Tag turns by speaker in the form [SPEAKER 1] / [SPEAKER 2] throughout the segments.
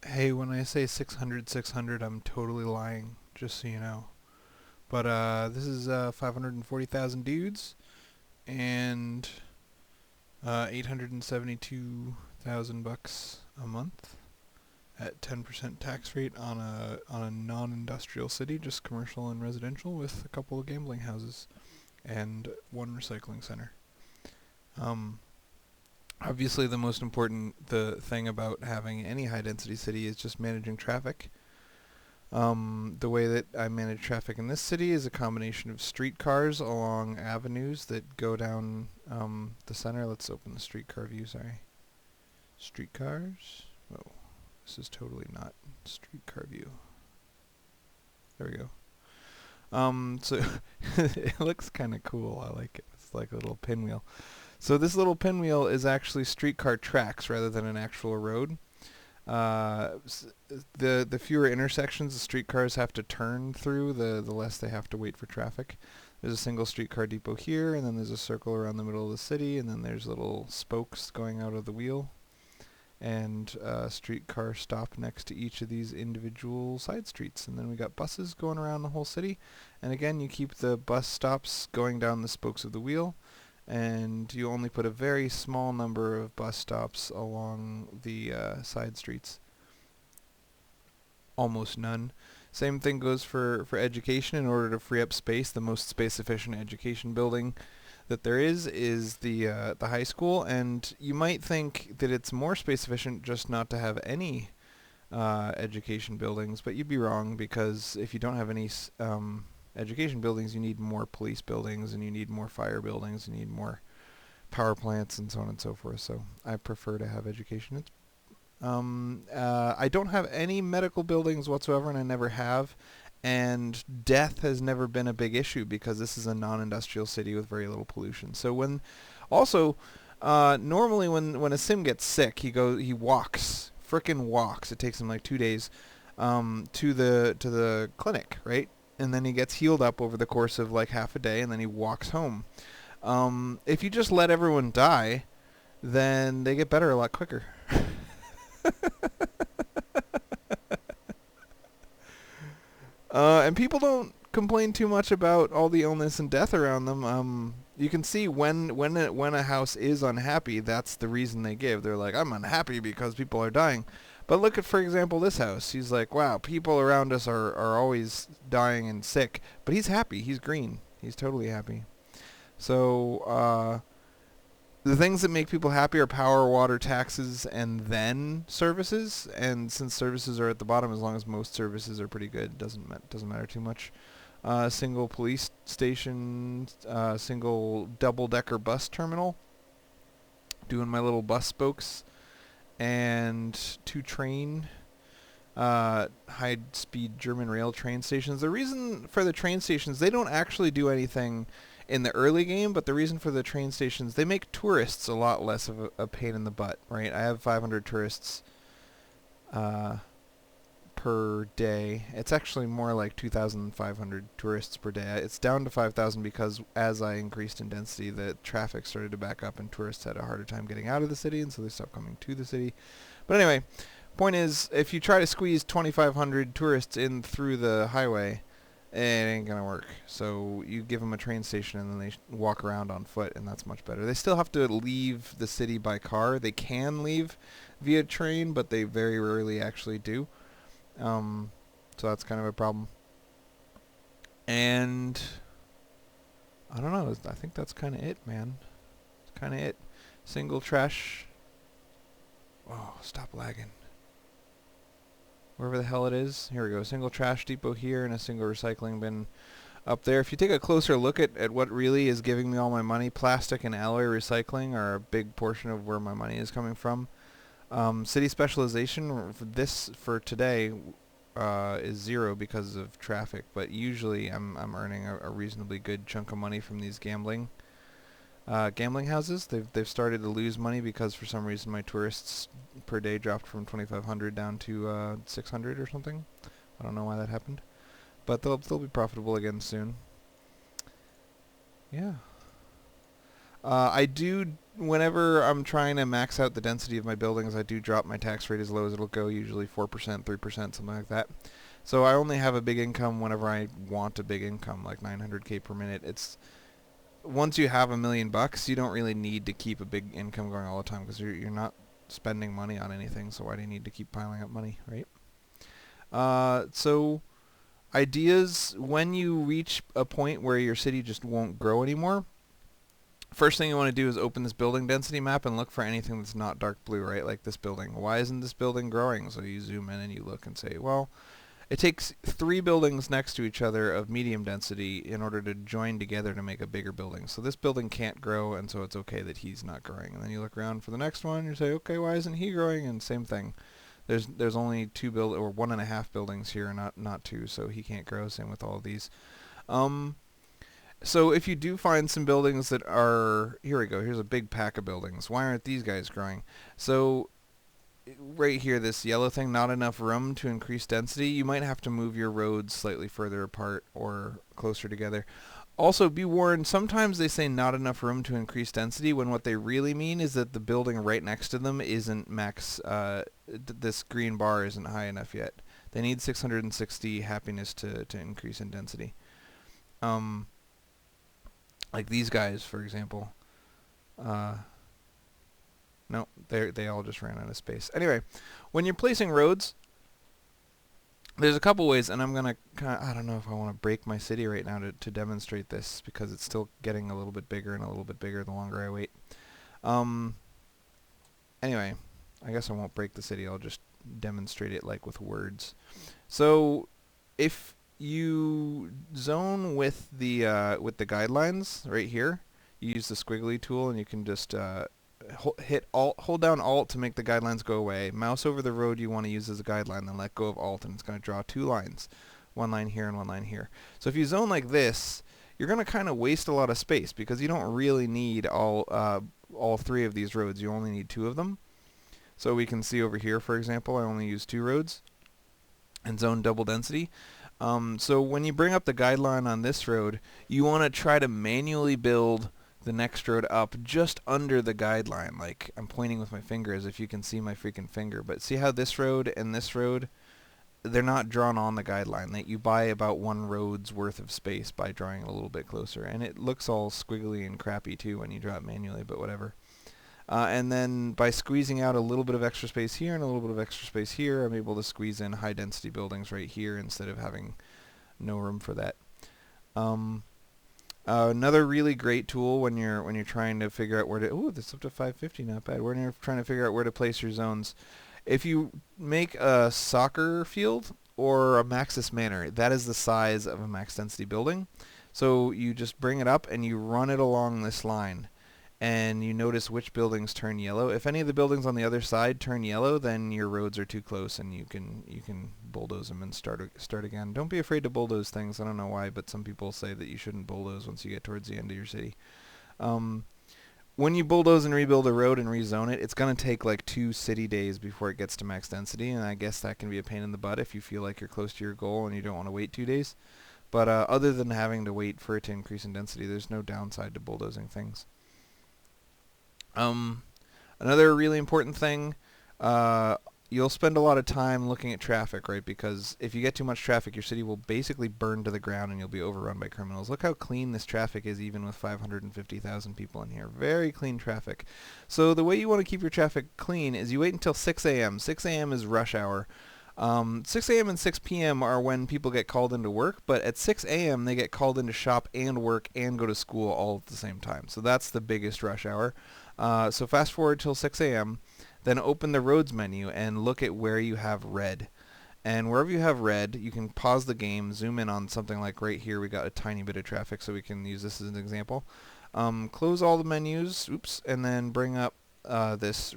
[SPEAKER 1] Hey, when I say 600, 600, I'm totally lying, just so you know. But this is 540,000 dudes and 872,000 bucks a month at 10% tax rate on a non-industrial city, just commercial and residential, with a couple of gambling houses and one recycling center. Um, Obviously, the most important the thing about having any high density city is just managing traffic. The way that I manage traffic in this city is a combination of streetcars along avenues that go down the center. Let's open the streetcar view, sorry. Streetcars? Oh, this is totally not streetcar view. There we go. So it looks kind of cool. I like it. It's like a little pinwheel. So this little pinwheel is actually streetcar tracks rather than an actual road. The fewer intersections the streetcars have to turn through, the less they have to wait for traffic. There's a single streetcar depot here, and then there's a circle around the middle of the city, and then there's little spokes going out of the wheel, and a streetcar stop next to each of these individual side streets. And then we got buses going around the whole city, and again, you keep the bus stops going down the spokes of the wheel, and you only put a very small number of bus stops along the side streets. Almost none. Same thing goes for education. In order to free up space, the most space efficient education building that there is the high school, and you might think that it's more space efficient just not to have any education buildings, but you'd be wrong, because if you don't have any education buildings, you need more police buildings, and you need more fire buildings, and you need more power plants, and so on and so forth. So I prefer to have education. I don't have any medical buildings whatsoever, and I never have. And death has never been a big issue because this is a non-industrial city with very little pollution. So normally when a sim gets sick, he walks, frickin' walks. It takes him like 2 days to the clinic, right? And then he gets healed up over the course of like half a day, and then he walks home. If you just let everyone die, then they get better a lot quicker. And people don't complain too much about all the illness and death around them. You can see when a house is unhappy, that's the reason they give. They're like, I'm unhappy because people are dying. But look at, for example, this house. He's like, wow, people around us are always dying and sick. But he's happy. He's green. He's totally happy. So, the things that make people happy are power, water, taxes, and then services. And since services are at the bottom, as long as most services are pretty good, doesn't matter too much. Single police station, single double-decker bus terminal, doing my little bus spokes, and 2 train high-speed German rail train stations. The reason for the train stations, they don't actually do anything in the early game, but the reason for the train stations, they make tourists a lot less of a pain in the butt, right? I have 500 tourists per day. It's actually more like 2,500 tourists per day. It's down to 5,000 because as I increased in density, the traffic started to back up and tourists had a harder time getting out of the city, and so they stopped coming to the city. But anyway, point is, if you try to squeeze 2,500 tourists in through the highway, it ain't gonna work. So you give them a train station and then they walk around on foot, and that's much better. They still have to leave the city by car. They can leave via train, but they very rarely actually do. So that's kind of a problem. And I don't know. I think that's kind of it, man. It's kind of it. Single trash. Oh, stop lagging. Wherever the hell it is. Here we go. Single trash depot here and a single recycling bin up there. If you take a closer look at what really is giving me all my money, plastic and alloy recycling are a big portion of where my money is coming from. City specialization for today is 0 because of traffic, but usually I'm earning a reasonably good chunk of money from these gambling houses. They've started to lose money because for some reason my tourists per day dropped from 2,500 down to 600 or something. I don't know why that happened, but they'll be profitable again soon. Yeah. I do, whenever I'm trying to max out the density of my buildings, I do drop my tax rate as low as it'll go, usually 4%, 3%, something like that. So I only have a big income whenever I want a big income, like 900K per minute. It's once you have $1 million, you don't really need to keep a big income going all the time because you're not spending money on anything. So why do you need to keep piling up money, right? So ideas when you reach a point where your city just won't grow anymore. First thing you want to do is open this building density map and look for anything that's not dark blue, right? Like this building. Why isn't this building growing? So you zoom in and you look and say, well, it takes 3 buildings next to each other of medium density in order to join together to make a bigger building. So this building can't grow, and so it's okay that he's not growing. And then you look around for the next one, and you say, okay, why isn't he growing? And same thing. There's only 1.5 buildings here, not 2, so he can't grow. Same with all of these. So if you do find some buildings that are, here we go, here's a big pack of buildings. Why aren't these guys growing? So right here, this yellow thing, not enough room to increase density. You might have to move your roads slightly further apart or closer together. Also, be warned, sometimes they say not enough room to increase density when what they really mean is that the building right next to them isn't max, this green bar isn't high enough yet. They need 660 happiness to increase in density. Like these guys, for example. No, they all just ran out of space. Anyway, when you're placing roads, there's a couple ways, and I'm going to I don't know if I want to break my city right now to demonstrate this, because it's still getting a little bit bigger and a little bit bigger the longer I wait. Anyway, I guess I won't break the city. I'll just demonstrate it like with words. So if you zone with the guidelines right here, you use the squiggly tool, and you can just hold down Alt to make the guidelines go away. Mouse over the road you want to use as a guideline, then let go of Alt, and it's going to draw 2 lines. One line here and one line here. So if you zone like this, you're going to kind of waste a lot of space because you don't really need all 3 of these roads. You only need 2 of them. So we can see over here, for example, I only use 2 roads and zone double density. So when you bring up the guideline on this road, you want to try to manually build the next road up just under the guideline. Like, I'm pointing with my finger as if you can see my freaking finger. But see how this road and this road, they're not drawn on the guideline. That you buy about 1 road's worth of space by drawing it a little bit closer. And it looks all squiggly and crappy too when you draw it manually, but whatever. And then by squeezing out a little bit of extra space here and a little bit of extra space here, I'm able to squeeze in high density buildings right here instead of having no room for that. Another really great tool when you're trying to figure out where to, ooh, this is up to 550, not bad. When you're trying to figure out where to place your zones, if you make a soccer field or a Maxis Manor, that is the size of a max density building. So you just bring it up and you run it along this line, and you notice which buildings turn yellow. If any of the buildings on the other side turn yellow, then your roads are too close, and you can bulldoze them and start again. Don't be afraid to bulldoze things. I don't know why, but some people say that you shouldn't bulldoze once you get towards the end of your city. When you bulldoze and rebuild a road and rezone it, it's going to take like 2 city days before it gets to max density, and I guess that can be a pain in the butt if you feel like you're close to your goal and you don't want to wait 2 days. But other than having to wait for it to increase in density, there's no downside to bulldozing things. Another really important thing, you'll spend a lot of time looking at traffic, right? Because if you get too much traffic, your city will basically burn to the ground and you'll be overrun by criminals. Look how clean this traffic is, even with 550,000 people in here. Very clean traffic. So the way you want to keep your traffic clean is you wait until 6 a.m. 6 a.m. is rush hour. 6 a.m. and 6 p.m. are when people get called into work, but at 6 a.m. they get called into shop and work and go to school all at the same time. So that's the biggest rush hour. So fast forward till 6 a.m., then open the roads menu and look at where you have red. And wherever you have red, you can pause the game, zoom in on something like right here. We got a tiny bit of traffic, so we can use this as an example. Close all the menus, and then bring up this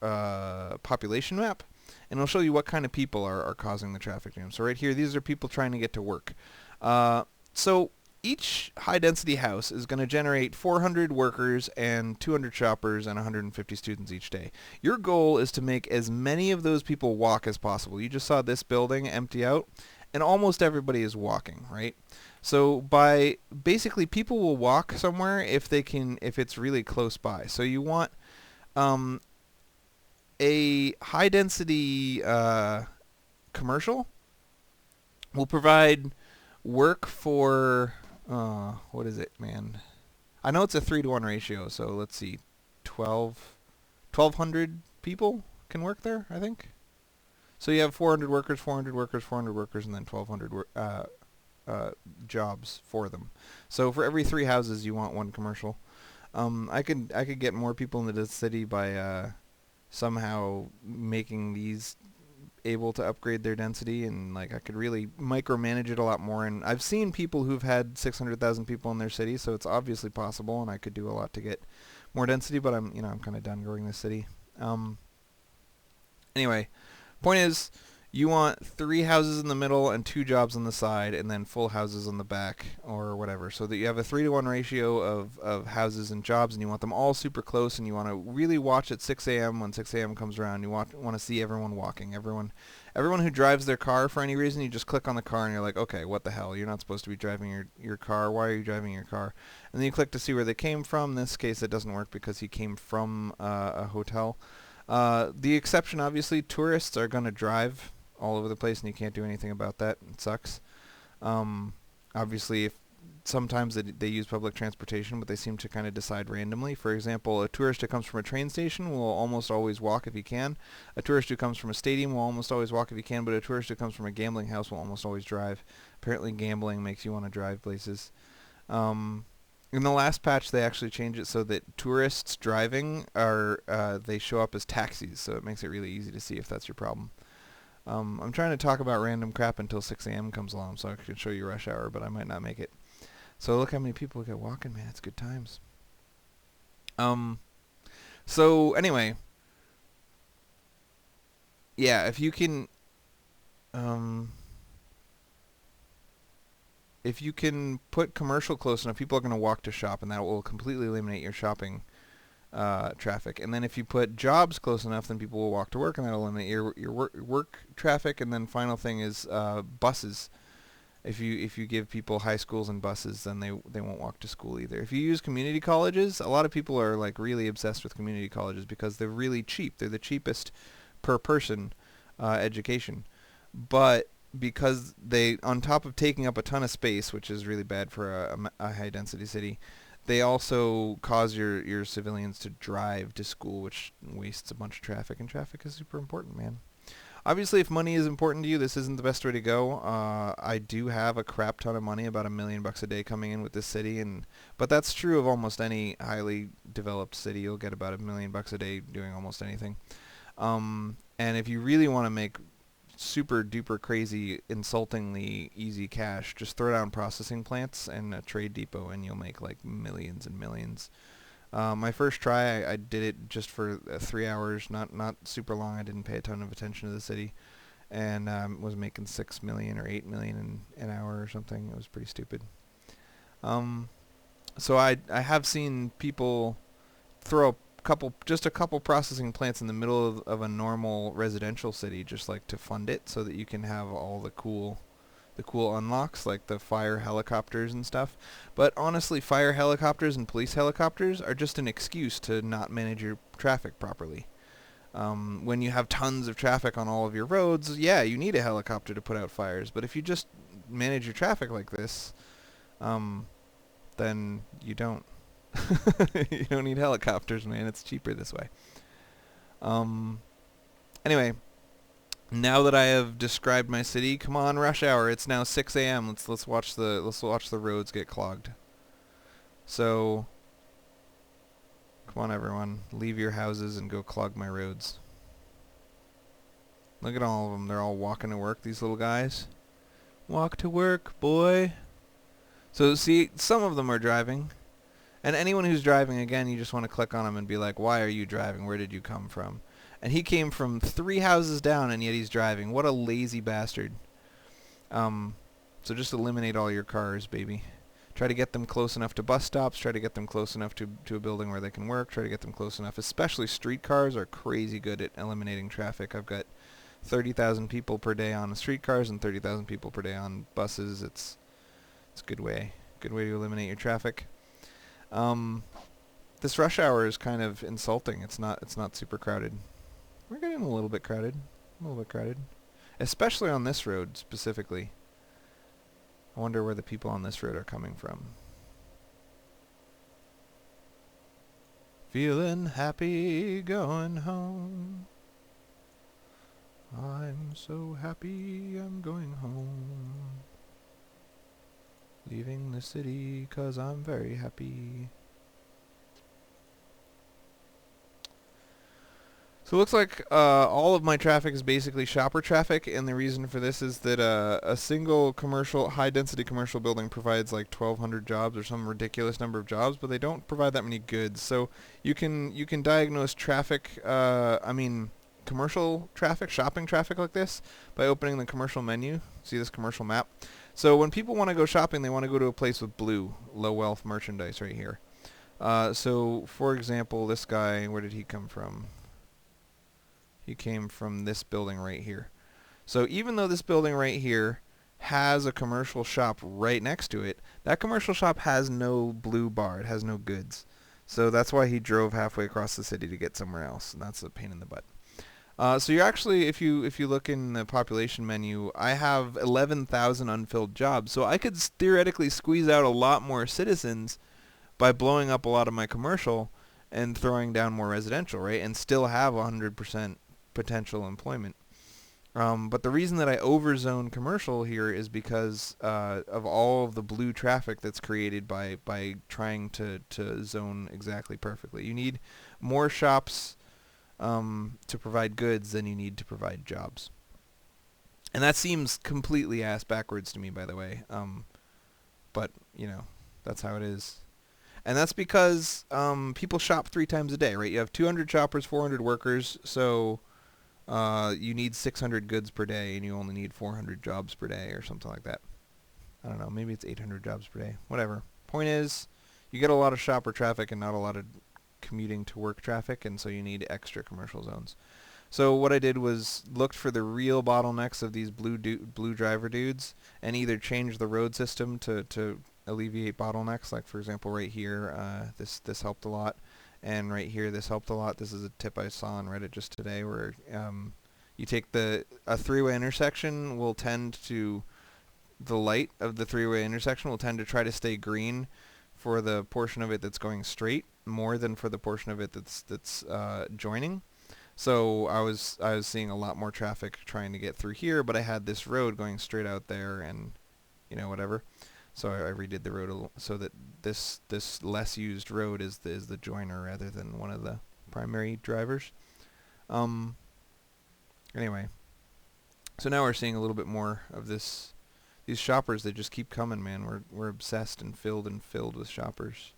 [SPEAKER 1] population map, and it'll show you what kind of people are causing the traffic jam. So right here, these are people trying to get to work. So each high-density house is going to generate 400 workers and 200 shoppers and 150 students each day. Your goal is to make as many of those people walk as possible. You just saw this building empty out, and almost everybody is walking, right? So by basically people will walk somewhere if it's really close by. So you want um, a high density commercial will provide work for what is it, man? I know it's a 3-to-1 ratio, so let's see, 1,200 people can work there, I think. So you have 400 workers, 400 workers, 400 workers, and then 1,200 jobs for them. So for every 3 houses, you want 1 commercial. I could get more people into the city by somehow making these able to upgrade their density, and like I could really micromanage it a lot more. And I've seen people who've had 600,000 people in their city, so it's obviously possible, and I could do a lot to get more density. But I'm kind of done growing this city. Anyway, point is, you want 3 houses in the middle and 2 jobs on the side, and then full houses on the back or whatever, so that you have a 3-to-1 ratio of houses and jobs, and you want them all super close, and you want to really watch at 6 a.m. When 6 a.m. comes around. You want to see everyone walking. Everyone who drives their car for any reason, you just click on the car and you're like, okay, what the hell? You're not supposed to be driving your car. Why are you driving your car? And then you click to see where they came from. In this case, it doesn't work because he came from a hotel. The exception, obviously, tourists are going to drive all over the place, and you can't do anything about that. It sucks. Obviously, if sometimes they use public transportation, but they seem to kind of decide randomly. For example, a tourist who comes from a train station will almost always walk if he can. A tourist who comes from a stadium will almost always walk if he can, but a tourist who comes from a gambling house will almost always drive. Apparently gambling makes you want to drive places. In the last patch, they actually changed it so that tourists driving they show up as taxis, so it makes it really easy to see if that's your problem. I'm trying to talk about random crap until 6 a.m. comes along, so I can show you rush hour, but I might not make it. So look how many people get walking, man. It's good times. So anyway, yeah, if you can put commercial close enough, people are going to walk to shop, and that will completely eliminate your shopping traffic. And then if you put jobs close enough, then people will walk to work, and that'll eliminate your work traffic. And then final thing is buses. If you give people high schools and buses, then they won't walk to school either. If you use community colleges, a lot of people are like really obsessed with community colleges because they're really cheap. They're the cheapest per person education. But because they, on top of taking up a ton of space, which is really bad for a high density city, they also cause your civilians to drive to school, which wastes a bunch of traffic, and traffic is super important, man. Obviously, if money is important to you, this isn't the best way to go. I do have a crap ton of money, about $1 million a day coming in with this city, but that's true of almost any highly developed city. You'll get about $1 million a day doing almost anything. And if you really want to make super duper crazy, insultingly easy cash, just throw down processing plants and a trade depot, and you'll make like millions and millions. My first try, I did it just for 3 hours, not super long. I didn't pay a ton of attention to the city, and was making 6 million or 8 million an hour or something. It was pretty stupid. So I have seen people throw a couple processing plants in the middle of a normal residential city, just like to fund it, so that you can have all the cool unlocks, like the fire helicopters and stuff. But honestly, fire helicopters and police helicopters are just an excuse to not manage your traffic properly. When you have tons of traffic on all of your roads, yeah, you need a helicopter to put out fires. But if you just manage your traffic like this, then you don't. You don't need helicopters, man. It's cheaper this way. Anyway, now that I have described my city, come on, rush hour. It's now 6 a.m. Let's watch the roads get clogged. So, come on, everyone, leave your houses and go clog my roads. Look at all of them. They're all walking to work. These little guys. Walk to work, boy. So see, some of them are driving. And anyone who's driving, again, you just want to click on him and be like, why are you driving? Where did you come from? And he came from 3 houses down, and yet he's driving. What a lazy bastard. So just eliminate all your cars, baby. Try to get them close enough to bus stops. Try to get them close enough to a building where they can work. Try to get them close enough. Especially streetcars are crazy good at eliminating traffic. I've got 30,000 people per day on streetcars and 30,000 people per day on buses. It's a good way to eliminate your traffic. This rush hour is kind of insulting. It's not super crowded. We're getting a little bit crowded. Especially on this road specifically. I wonder where the people on this road are coming from. Feeling happy going home. I'm so happy I'm going home. Leaving the city 'cause I'm very happy. So it looks like all of my traffic is basically shopper traffic, and the reason for this is that a single high-density commercial building provides like 1,200 jobs or some ridiculous number of jobs, but they don't provide that many goods. So you can diagnose traffic, commercial traffic, shopping traffic like this by opening the commercial menu. See this commercial map? So when people want to go shopping, they want to go to a place with blue, low-wealth merchandise right here. So for example, this guy, where did he come from? He came from this building right here. So even though this building right here has a commercial shop right next to it, that commercial shop has no blue bar. It has no goods. So that's why he drove halfway across the city to get somewhere else, and that's a pain in the butt. So you actually, if you look in the population menu, I have 11,000 unfilled jobs. So I could theoretically squeeze out a lot more citizens by blowing up a lot of my commercial and throwing down more residential, right? And still have 100% potential employment. But the reason that I overzone commercial here is because of all of the blue traffic that's created by trying to zone exactly perfectly. You need more shops to provide goods than you need to provide jobs. And that seems completely ass backwards to me, by the way. But, that's how it is. And that's because people shop 3 times a day, right? You have 200 shoppers, 400 workers, so you need 600 goods per day, and you only need 400 jobs per day or something like that. I don't know, maybe it's 800 jobs per day. Whatever. Point is, you get a lot of shopper traffic and not a lot of commuting to work traffic, and so you need extra commercial zones. So what I did was looked for the real bottlenecks of these blue driver dudes and either change the road system to alleviate bottlenecks. Like for example, right here, this helped a lot, and right here this helped a lot. This is a tip I saw on Reddit just today, where you take a 3-way intersection will tend to the light of the 3-way intersection will tend to try to stay green for the portion of it that's going straight more than for the portion of it that's joining. So I was seeing a lot more traffic trying to get through here, but I had this road going straight out there, and whatever. So I redid the road so that this less used road is the joiner rather than one of the primary drivers. Anyway, so now we're seeing a little bit more of these shoppers. They just keep coming, man. We're obsessed and filled with shoppers.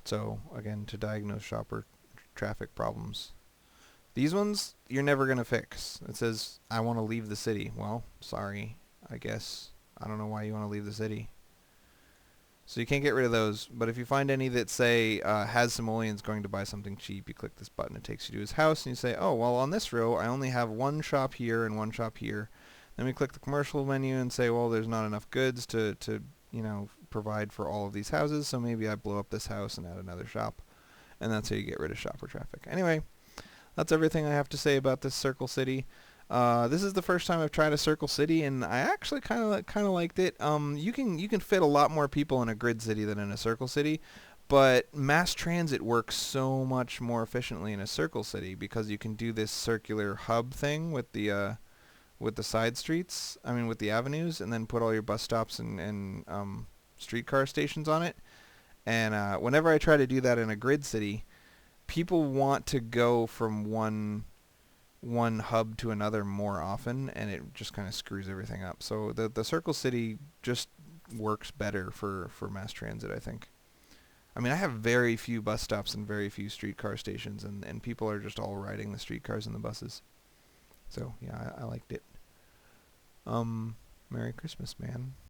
[SPEAKER 1] So again, to diagnose shopper traffic problems. These ones, you're never going to fix. It says, I want to leave the city. Well, sorry, I guess. I don't know why you want to leave the city. So you can't get rid of those. But if you find any that say, has simoleons going to buy something cheap, you click this button. It takes you to his house, and you say, oh, well, on this row, I only have one shop here and one shop here. Then we click the commercial menu and say, well, there's not enough goods to provide for all of these houses, so maybe I blow up this house and add another shop. And that's how you get rid of shopper traffic. Anyway, that's everything I have to say about this Circle City. This is the first time I've tried a Circle City, and I actually kind of liked it. You can fit a lot more people in a grid city than in a Circle City, but mass transit works so much more efficiently in a Circle City because you can do this circular hub thing with the side streets. I mean, with the avenues, and then put all your bus stops and streetcar stations on it. And whenever I try to do that in a grid city, people want to go from one hub to another more often, and it just kind of screws everything up. So the Circle City just works better for mass transit, I think. I mean, I have very few bus stops and very few streetcar stations, and people are just all riding the streetcars and the buses. So yeah, I liked it. Merry Christmas, man.